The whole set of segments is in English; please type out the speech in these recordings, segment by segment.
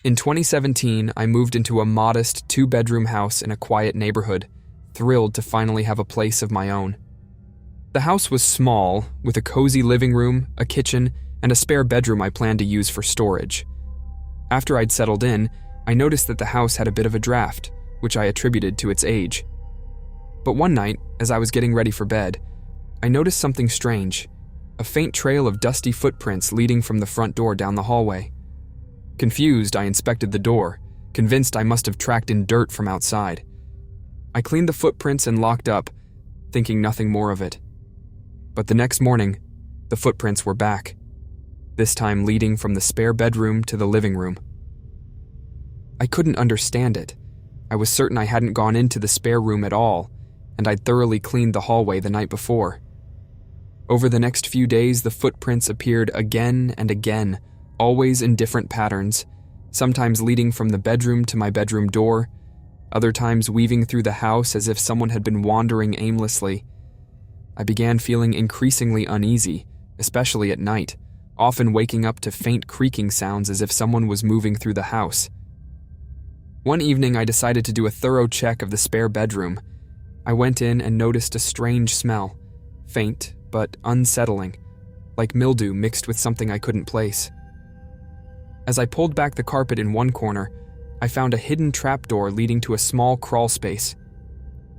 In 2017, I moved into a modest two-bedroom house in a quiet neighborhood, thrilled to finally have a place of my own. The house was small, with a cozy living room, a kitchen, and a spare bedroom I planned to use for storage. After I'd settled in, I noticed that the house had a bit of a draft, which I attributed to its age. But one night, as I was getting ready for bed, I noticed something strange, a faint trail of dusty footprints leading from the front door down the hallway. Confused, I inspected the door, convinced I must have tracked in dirt from outside. I cleaned the footprints and locked up, thinking nothing more of it. But the next morning, the footprints were back, this time leading from the spare bedroom to the living room. I couldn't understand it. I was certain I hadn't gone into the spare room at all, and I'd thoroughly cleaned the hallway the night before. Over the next few days, the footprints appeared again and again, always in different patterns, sometimes leading from the bedroom to my bedroom door, other times weaving through the house as if someone had been wandering aimlessly. I began feeling increasingly uneasy, especially at night, often waking up to faint creaking sounds as if someone was moving through the house. One evening, I decided to do a thorough check of the spare bedroom. I went in and noticed a strange smell, faint but unsettling, like mildew mixed with something I couldn't place. As I pulled back the carpet in one corner, I found a hidden trapdoor leading to a small crawl space.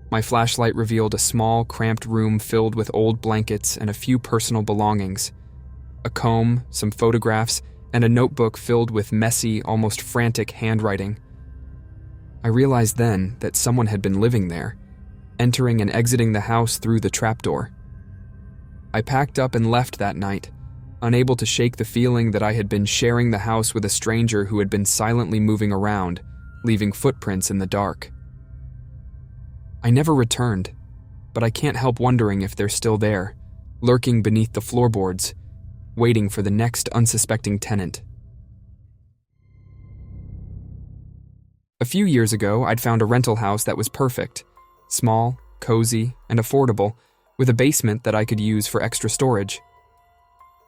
My flashlight revealed a small, cramped room filled with old blankets and a few personal belongings. A comb, some photographs, and a notebook filled with messy, almost frantic handwriting. I realized then that someone had been living there, entering and exiting the house through the trapdoor. I packed up and left that night, unable to shake the feeling that I had been sharing the house with a stranger who had been silently moving around, leaving footprints in the dark. I never returned, but I can't help wondering if they're still there, lurking beneath the floorboards, waiting for the next unsuspecting tenant. A few years ago, I'd found a rental house that was perfect, small, cozy, and affordable, with a basement that I could use for extra storage.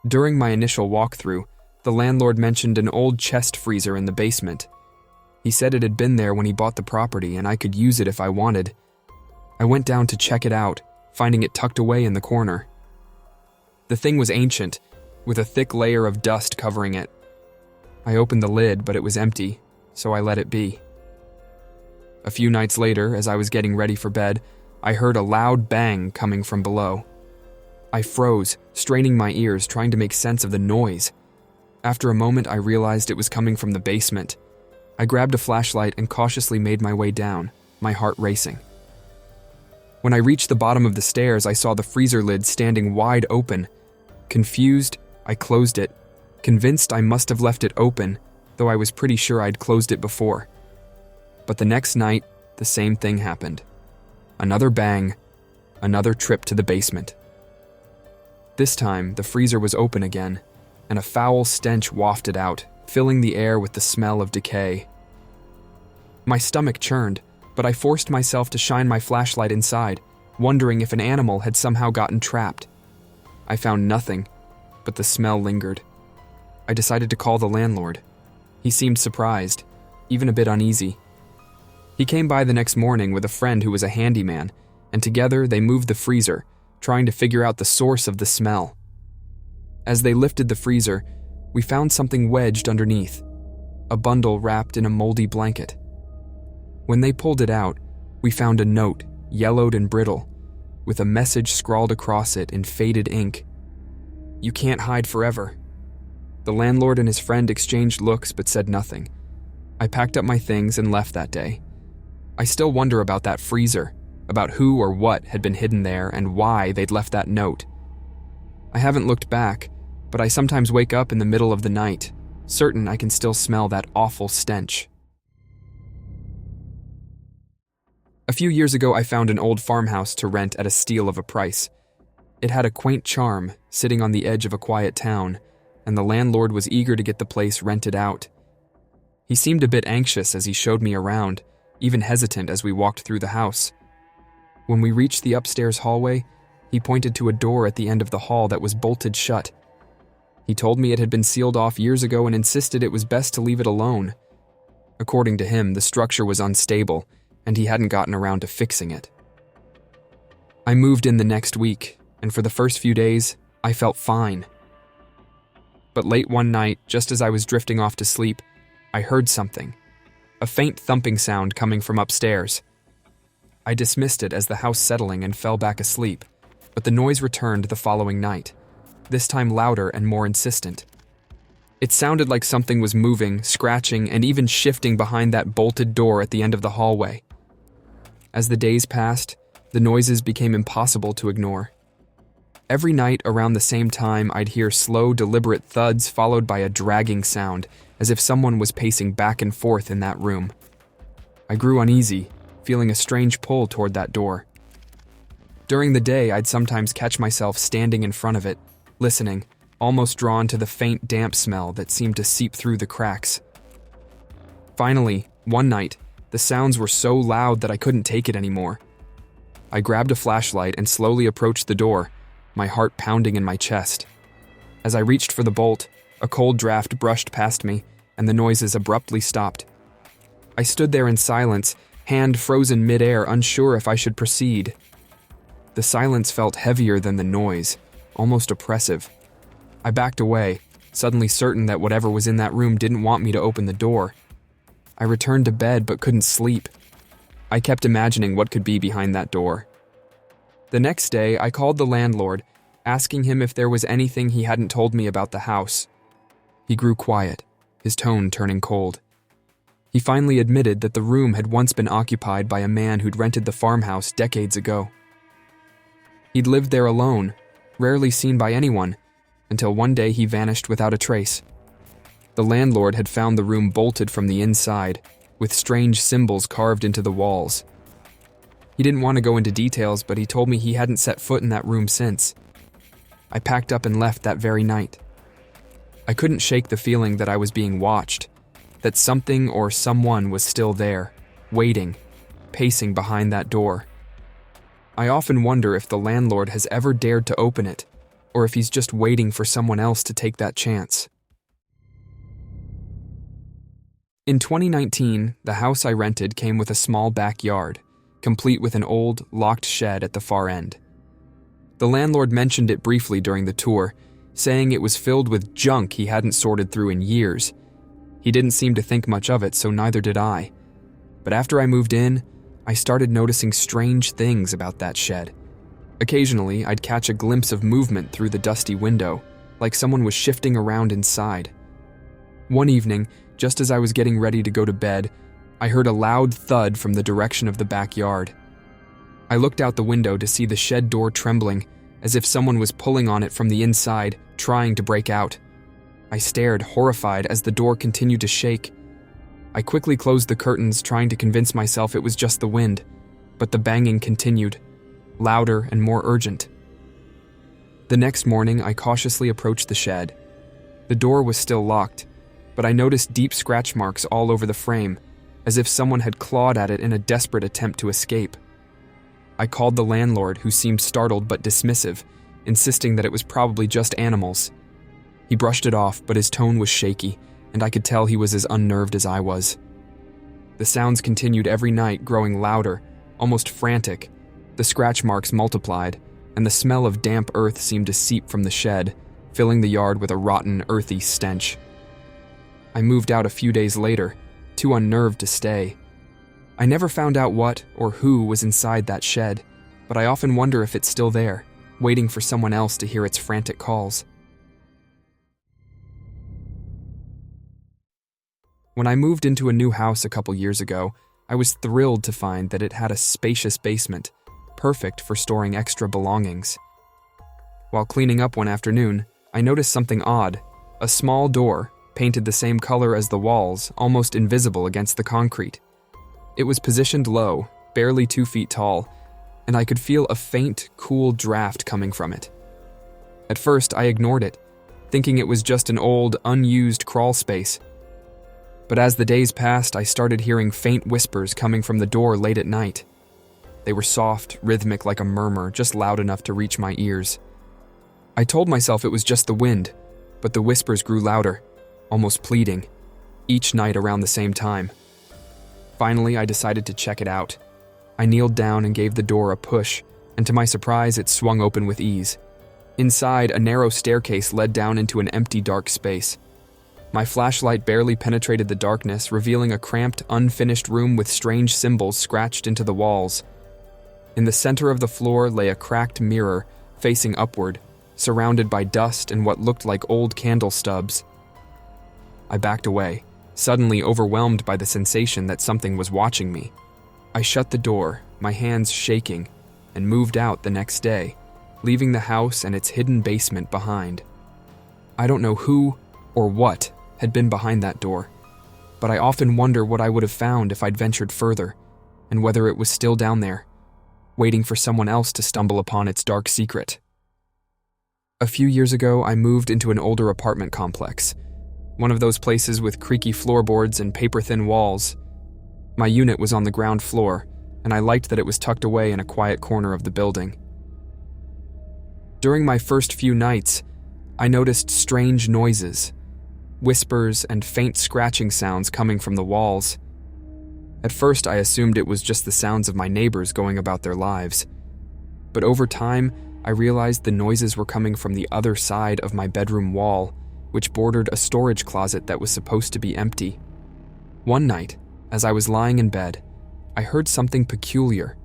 During my initial walkthrough, the landlord mentioned an old chest freezer in the basement. He said it had been there when he bought the property and I could use it if I wanted. I went down to check it out, finding it tucked away in the corner. The thing was ancient, with a thick layer of dust covering it. I opened the lid, but it was empty, so I let it be. A few nights later, as I was getting ready for bed, I heard a loud bang coming from below. I froze, straining my ears, trying to make sense of the noise. After a moment, I realized it was coming from the basement. I grabbed a flashlight and cautiously made my way down, my heart racing. When I reached the bottom of the stairs, I saw the freezer lid standing wide open. Confused, I closed it, convinced I must have left it open, though I was pretty sure I'd closed it before. But the next night, the same thing happened. Another bang, another trip to the basement. This time, the freezer was open again, and a foul stench wafted out, filling the air with the smell of decay. My stomach churned, but I forced myself to shine my flashlight inside, wondering if an animal had somehow gotten trapped. I found nothing, but the smell lingered. I decided to call the landlord. He seemed surprised, even a bit uneasy. He came by the next morning with a friend who was a handyman, and together they moved the freezer, trying to figure out the source of the smell. As they lifted the freezer, we found something wedged underneath, a bundle wrapped in a moldy blanket. When they pulled it out, we found a note, yellowed and brittle, with a message scrawled across it in faded ink. "You can't hide forever." The landlord and his friend exchanged looks but said nothing. I packed up my things and left that day. I still wonder about that freezer, about who or what had been hidden there and why they'd left that note. I haven't looked back, but I sometimes wake up in the middle of the night, certain I can still smell that awful stench. A few years ago, I found an old farmhouse to rent at a steal of a price. It had a quaint charm, sitting on the edge of a quiet town, and the landlord was eager to get the place rented out. He seemed a bit anxious as he showed me around, even hesitant as we walked through the house. When we reached the upstairs hallway, he pointed to a door at the end of the hall that was bolted shut. He told me it had been sealed off years ago and insisted it was best to leave it alone, According to him, the structure was unstable, and he hadn't gotten around to fixing it. I moved in the next week, and for the first few days, I felt fine. But late one night, just as I was drifting off to sleep, I heard something, a faint thumping sound coming from upstairs. I dismissed it as the house settling and fell back asleep, but the noise returned the following night, this time louder and more insistent. It sounded like something was moving, scratching, and even shifting behind that bolted door at the end of the hallway. As the days passed, the noises became impossible to ignore. Every night around the same time, I'd hear slow, deliberate thuds followed by a dragging sound, as if someone was pacing back and forth in that room. I grew uneasy, feeling a strange pull toward that door. During the day, I'd sometimes catch myself standing in front of it, listening, almost drawn to the faint, damp smell that seemed to seep through the cracks. Finally, one night, the sounds were so loud that I couldn't take it anymore. I grabbed a flashlight and slowly approached the door, my heart pounding in my chest. As I reached for the bolt, a cold draft brushed past me, and the noises abruptly stopped. I stood there in silence, hand frozen midair, unsure if I should proceed. The silence felt heavier than the noise, almost oppressive. I backed away, suddenly certain that whatever was in that room didn't want me to open the door. I returned to bed but couldn't sleep. I kept imagining what could be behind that door. The next day, I called the landlord, asking him if there was anything he hadn't told me about the house. He grew quiet, his tone turning cold. He finally admitted that the room had once been occupied by a man who'd rented the farmhouse decades ago. He'd lived there alone, rarely seen by anyone, until one day he vanished without a trace. The landlord had found the room bolted from the inside, with strange symbols carved into the walls. He didn't want to go into details, but he told me he hadn't set foot in that room since. I packed up and left that very night. I couldn't shake the feeling that I was being watched, that something or someone was still there, waiting, pacing behind that door. I often wonder if the landlord has ever dared to open it, or if he's just waiting for someone else to take that chance. In 2019, the house I rented came with a small backyard, complete with an old, locked shed at the far end. The landlord mentioned it briefly during the tour, saying it was filled with junk he hadn't sorted through in years. He didn't seem to think much of it, so neither did I. But after I moved in, I started noticing strange things about that shed. Occasionally, I'd catch a glimpse of movement through the dusty window, like someone was shifting around inside. One evening, just as I was getting ready to go to bed, I heard a loud thud from the direction of the backyard. I looked out the window to see the shed door trembling, as if someone was pulling on it from the inside, trying to break out. I stared, horrified, as the door continued to shake. I quickly closed the curtains, trying to convince myself it was just the wind, but the banging continued, louder and more urgent. The next morning, I cautiously approached the shed. The door was still locked, but I noticed deep scratch marks all over the frame, as if someone had clawed at it in a desperate attempt to escape. I called the landlord, who seemed startled but dismissive, insisting that it was probably just animals. He brushed it off, but his tone was shaky, and I could tell he was as unnerved as I was. The sounds continued every night, growing louder, almost frantic. The scratch marks multiplied, and the smell of damp earth seemed to seep from the shed, filling the yard with a rotten, earthy stench. I moved out a few days later, too unnerved to stay. I never found out what or who was inside that shed, but I often wonder if it's still there, waiting for someone else to hear its frantic calls. When I moved into a new house a couple years ago, I was thrilled to find that it had a spacious basement, perfect for storing extra belongings. While cleaning up one afternoon, I noticed something odd, a small door, painted the same color as the walls, almost invisible against the concrete. It was positioned low, barely 2 feet tall, and I could feel a faint, cool draft coming from it. At first, I ignored it, thinking it was just an old, unused crawl space. But as the days passed, I started hearing faint whispers coming from the door late at night. They were soft, rhythmic like a murmur, just loud enough to reach my ears. I told myself it was just the wind, but the whispers grew louder, almost pleading, each night around the same time. Finally, I decided to check it out. I kneeled down and gave the door a push, and to my surprise, it swung open with ease. Inside, a narrow staircase led down into an empty, dark space. My flashlight barely penetrated the darkness, revealing a cramped, unfinished room with strange symbols scratched into the walls. In the center of the floor lay a cracked mirror, facing upward, surrounded by dust and what looked like old candle stubs. I backed away, suddenly overwhelmed by the sensation that something was watching me. I shut the door, my hands shaking, and moved out the next day, leaving the house and its hidden basement behind. I don't know who or what had been behind that door, but I often wonder what I would have found if I'd ventured further, and whether it was still down there, waiting for someone else to stumble upon its dark secret. A few years ago, I moved into an older apartment complex, one of those places with creaky floorboards and paper-thin walls. My unit was on the ground floor, and I liked that it was tucked away in a quiet corner of the building. During my first few nights, I noticed strange noises, whispers and faint scratching sounds coming from the walls. At first, I assumed it was just the sounds of my neighbors going about their lives. But over time, I realized the noises were coming from the other side of my bedroom wall, which bordered a storage closet that was supposed to be empty. One night, as I was lying in bed, I heard something peculiar.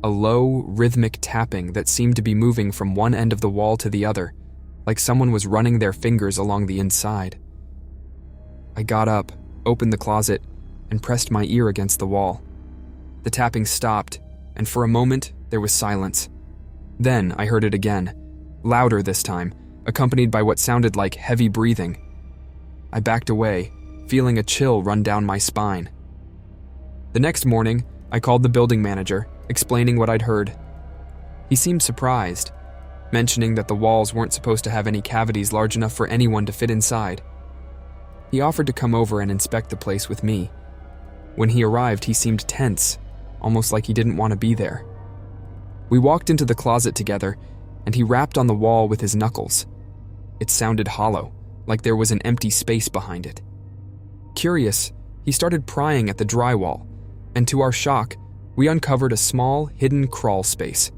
A low, rhythmic tapping that seemed to be moving from one end of the wall to the other, like someone was running their fingers along the inside. I got up, opened the closet, and pressed my ear against the wall. The tapping stopped, and for a moment, there was silence. Then I heard it again, louder this time, accompanied by what sounded like heavy breathing. I backed away, feeling a chill run down my spine. The next morning, I called the building manager, explaining what I'd heard. He seemed surprised, mentioning that the walls weren't supposed to have any cavities large enough for anyone to fit inside. He offered to come over and inspect the place with me. When he arrived, he seemed tense, almost like he didn't want to be there. We walked into the closet together, and he rapped on the wall with his knuckles. It sounded hollow, like there was an empty space behind it. Curious, he started prying at the drywall, and to our shock, we uncovered a small, hidden crawl space.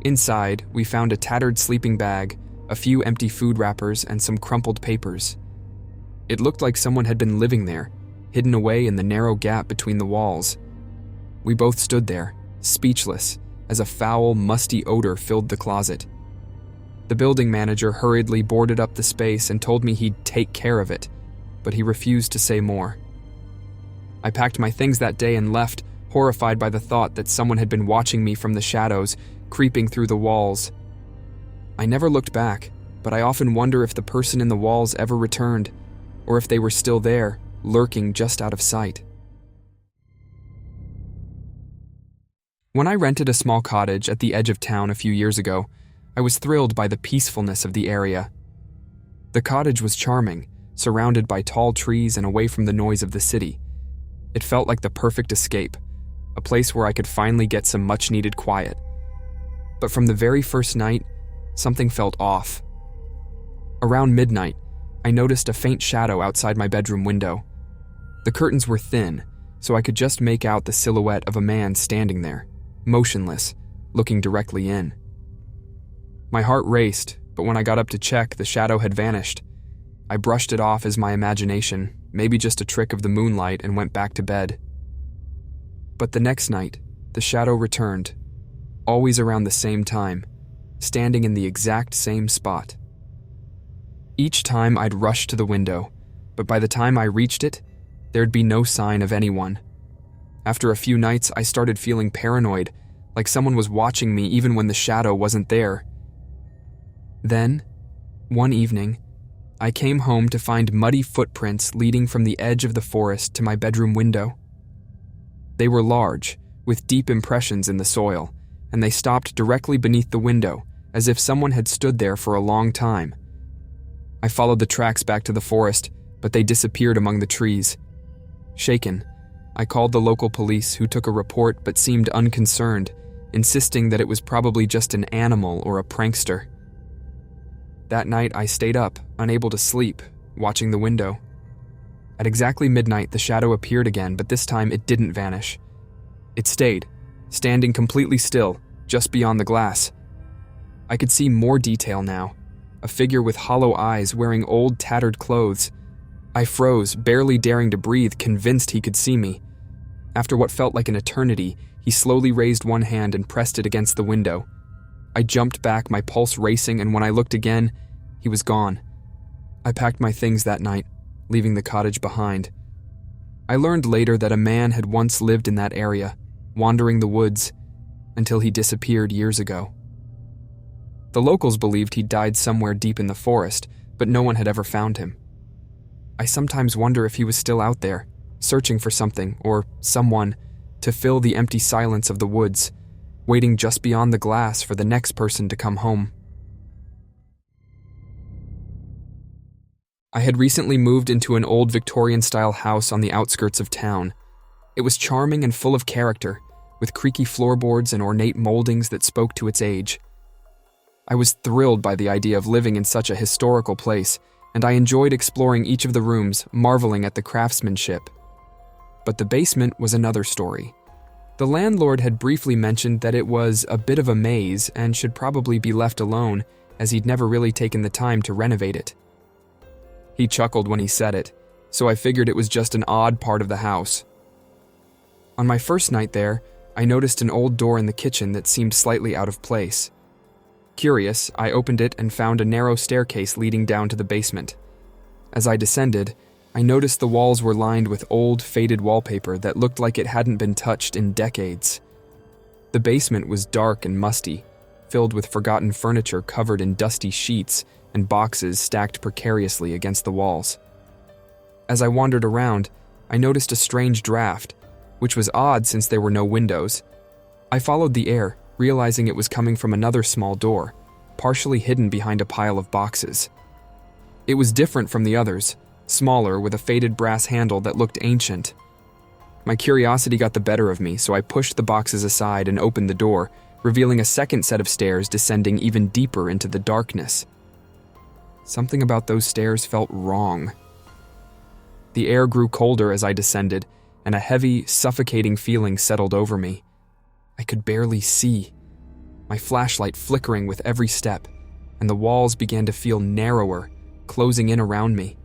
Inside, we found a tattered sleeping bag, a few empty food wrappers, and some crumpled papers. It looked like someone had been living there, hidden away in the narrow gap between the walls. We both stood there, speechless, as a foul, musty odor filled the closet. The building manager hurriedly boarded up the space and told me he'd take care of it, but he refused to say more. I packed my things that day and left, horrified by the thought that someone had been watching me from the shadows, creeping through the walls. I never looked back, but I often wonder if the person in the walls ever returned, or if they were still there, lurking just out of sight. When I rented a small cottage at the edge of town a few years ago, I was thrilled by the peacefulness of the area. The cottage was charming, surrounded by tall trees and away from the noise of the city. It felt like the perfect escape, a place where I could finally get some much-needed quiet. But from the very first night, something felt off. Around midnight, I noticed a faint shadow outside my bedroom window. The curtains were thin, so I could just make out the silhouette of a man standing there, motionless, looking directly in. My heart raced, but when I got up to check, the shadow had vanished. I brushed it off as my imagination, maybe just a trick of the moonlight, and went back to bed. But the next night, the shadow returned, always around the same time, standing in the exact same spot. Each time I'd rush to the window, but by the time I reached it, there'd be no sign of anyone. After a few nights, I started feeling paranoid, like someone was watching me even when the shadow wasn't there. Then, one evening, I came home to find muddy footprints leading from the edge of the forest to my bedroom window. They were large, with deep impressions in the soil, and they stopped directly beneath the window, as if someone had stood there for a long time. I followed the tracks back to the forest, but they disappeared among the trees. Shaken, I called the local police, who took a report but seemed unconcerned, insisting that it was probably just an animal or a prankster. That night I stayed up, unable to sleep, watching the window. At exactly midnight, the shadow appeared again, but this time it didn't vanish. It stayed, standing completely still, just beyond the glass. I could see more detail now. A figure with hollow eyes wearing old, tattered clothes. I froze, barely daring to breathe, convinced he could see me. After what felt like an eternity, he slowly raised one hand and pressed it against the window. I jumped back, my pulse racing, and when I looked again, he was gone. I packed my things that night, leaving the cottage behind. I learned later that a man had once lived in that area, wandering the woods, until he disappeared years ago. The locals believed he died somewhere deep in the forest, but no one had ever found him. I sometimes wonder if he was still out there, searching for something or someone to fill the empty silence of the woods, waiting just beyond the glass for the next person to come home. I had recently moved into an old Victorian-style house on the outskirts of town. It was charming and full of character, with creaky floorboards and ornate moldings that spoke to its age. I was thrilled by the idea of living in such a historical place, and I enjoyed exploring each of the rooms, marveling at the craftsmanship. But the basement was another story. The landlord had briefly mentioned that it was a bit of a maze and should probably be left alone, as he'd never really taken the time to renovate it. He chuckled when he said it, so I figured it was just an odd part of the house. On my first night there, I noticed an old door in the kitchen that seemed slightly out of place. Curious, I opened it and found a narrow staircase leading down to the basement. As I descended, I noticed the walls were lined with old, faded wallpaper that looked like it hadn't been touched in decades. The basement was dark and musty, filled with forgotten furniture covered in dusty sheets and boxes stacked precariously against the walls. As I wandered around, I noticed a strange draft, which was odd since there were no windows. I followed the air, realizing it was coming from another small door, partially hidden behind a pile of boxes. It was different from the others, smaller with a faded brass handle that looked ancient. My curiosity got the better of me, so I pushed the boxes aside and opened the door, revealing a second set of stairs descending even deeper into the darkness. Something about those stairs felt wrong. The air grew colder as I descended, and a heavy, suffocating feeling settled over me. I could barely see, my flashlight flickering with every step, and the walls began to feel narrower, closing in around me.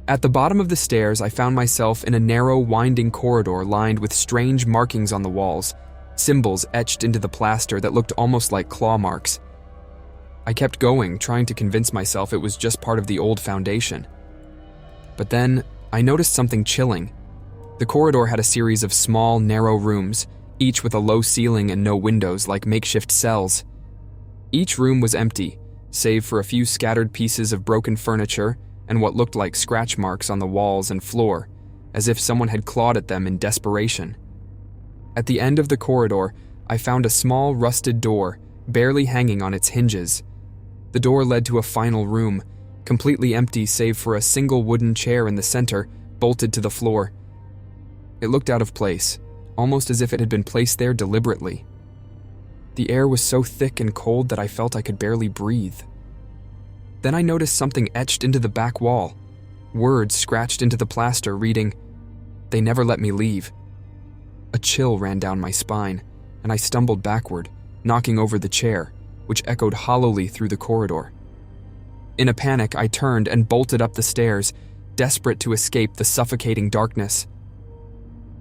At the bottom of the stairs, I found myself in a narrow, winding corridor lined with strange markings on the walls, symbols etched into the plaster that looked almost like claw marks. I kept going, trying to convince myself it was just part of the old foundation. But then, I noticed something chilling. The corridor had a series of small, narrow rooms, each with a low ceiling and no windows like makeshift cells. Each room was empty, save for a few scattered pieces of broken furniture and what looked like scratch marks on the walls and floor, as if someone had clawed at them in desperation. At the end of the corridor, I found a small rusted door, barely hanging on its hinges. The door led to a final room, completely empty save for a single wooden chair in the center, bolted to the floor. It looked out of place, almost as if it had been placed there deliberately. The air was so thick and cold that I felt I could barely breathe. Then I noticed something etched into the back wall, words scratched into the plaster reading, "They never let me leave." A chill ran down my spine, and I stumbled backward, knocking over the chair, which echoed hollowly through the corridor. In a panic, I turned and bolted up the stairs, desperate to escape the suffocating darkness.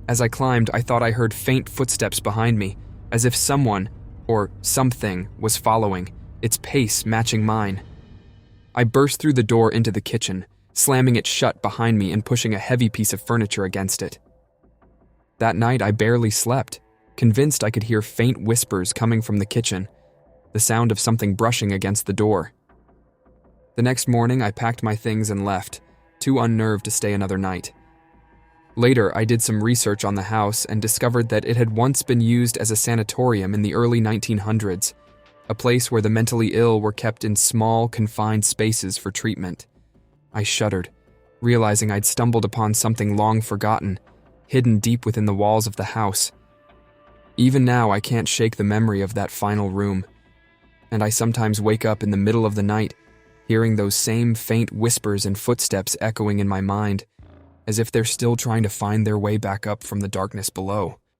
As I climbed, I thought I heard faint footsteps behind me, as if someone, or something, was following, its pace matching mine. I burst through the door into the kitchen, slamming it shut behind me and pushing a heavy piece of furniture against it. That night, I barely slept, convinced I could hear faint whispers coming from the kitchen, the sound of something brushing against the door. The next morning, I packed my things and left, too unnerved to stay another night. Later, I did some research on the house and discovered that it had once been used as a sanatorium in the early 1900s, a place where the mentally ill were kept in small, confined spaces for treatment. I shuddered, realizing I'd stumbled upon something long forgotten, hidden deep within the walls of the house. Even now, I can't shake the memory of that final room, and I sometimes wake up in the middle of the night, hearing those same faint whispers and footsteps echoing in my mind, as if they're still trying to find their way back up from the darkness below.